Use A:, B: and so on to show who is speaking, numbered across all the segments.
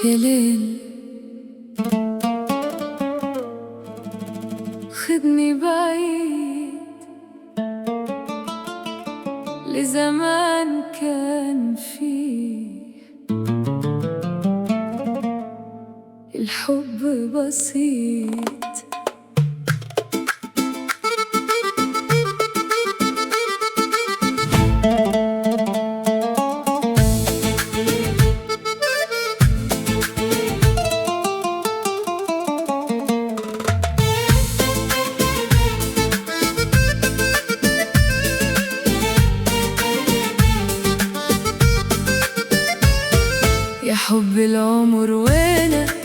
A: يا ليل خدني بعيد لزمان كان فيه الحب بسيط. يا حب العمر وينك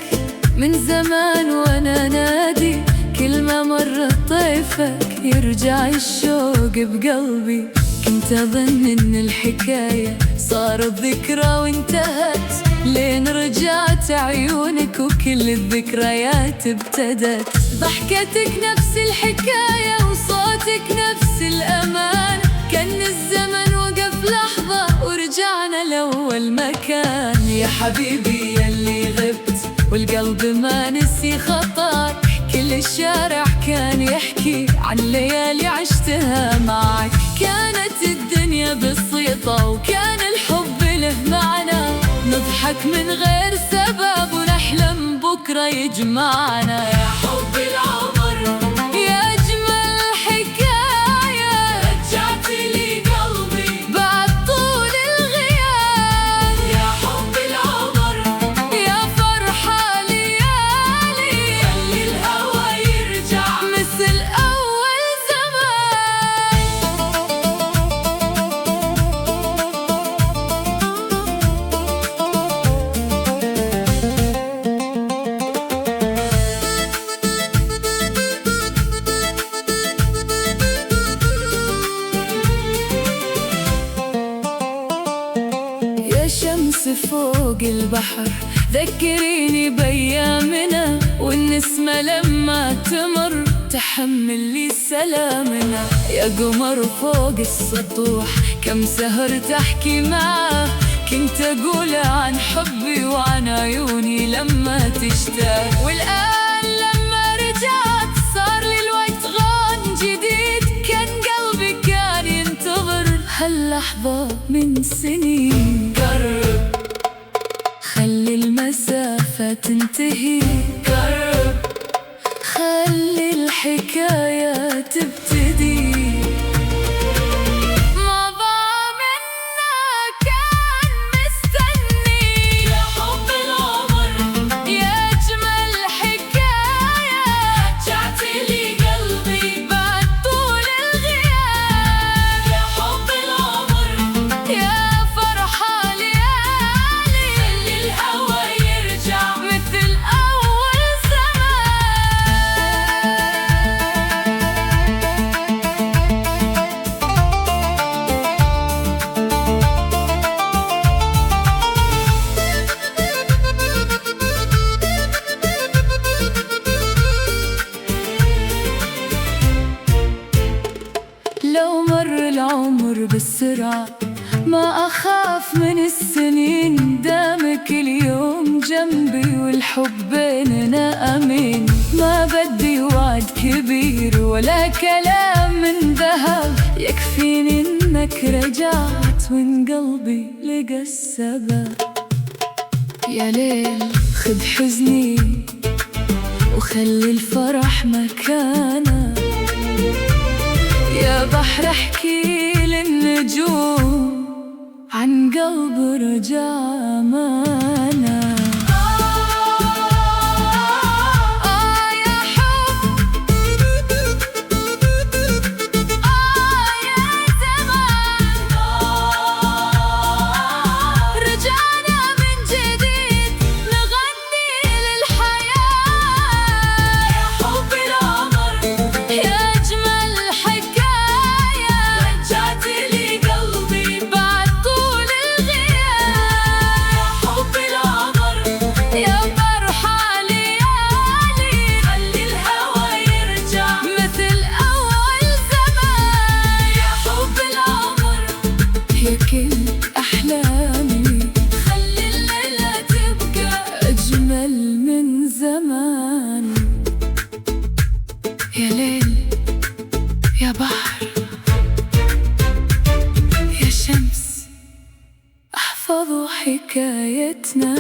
A: من زمان وانا نادي، كل ما مرت طيفك يرجع الشوق بقلبي. كنت اظن ان الحكاية صارت ذكرى وانتهت، لين رجعت عيونك وكل الذكريات ابتدت. ضحكتك نفس الحكاية وصوتك نفس الأمان، كان الزمن وقف لحظة ورجعنا لأول مكان. يا حبيبي يلي غبت والقلب ما نسي خطاك، كل الشارع كان يحكي عن ليالي عشتها معك. كانت الدنيا بسيطة وكان الحب له معنى، نضحك من غير سبب ونحلم بكرة يجمعنا. يا حب العمر يا أجمل حكاية، رجعت لي قلبي بعد طول الغياب. يا حب العمر يا فرحة ليالي، خلي الهوى يرجع مثل أول زمان. يا شمس فوق البحر ذكريني بأيامنا، والنسمة لما تمر تحمل لي سلامنا. يا قمر فوق السطوح كم سهرت أحكي معاه، كنت أقول عن حبي وعن عيوني لما تشتاق. والآن لما رجعت صار لي الوقت غان جديد، كان قلبي كان ينتظر هاللحظة من سنين. قرب خلي المسافة تنتهي، قرب خلي الحكاية تبتدي. ما ضاع منا كان مستني، يا حب العمر يا أجمل حكاية، رجعت لي قلبي بعد طول الغياب. يا حب العمر يا فرحة ليالي، خلي الهوى يرجع مثل أول زمان. لو مر العمر بالسرعة ما أخاف من السنين، دامك اليوم جنبي والحب بيننا أمين. ما بدي وعد كبير ولا كلام من ذهب، يكفيني إنك رجعت وإن قلبي لقى السبب. يا ليل خذ حزني وخلي الفرح مكانه، يا بحر احكي للنجوم عن قلب رجع أمانة. يا حب يا زمان، رجعنا من جديد نغني للحياة. يا حب العمر يا أجمل حكاية، رجعت لي قلبي بعد طول الغياب. يا حب العمر يا فرحة ليالي، خلي الهوى يرجع مثل أول زمان. يا حب العمر يا كل أحلامي، خلي الليلة تبقى الزمان. يا ليل يا بحر يا شمس، احفظوا حكايتنا.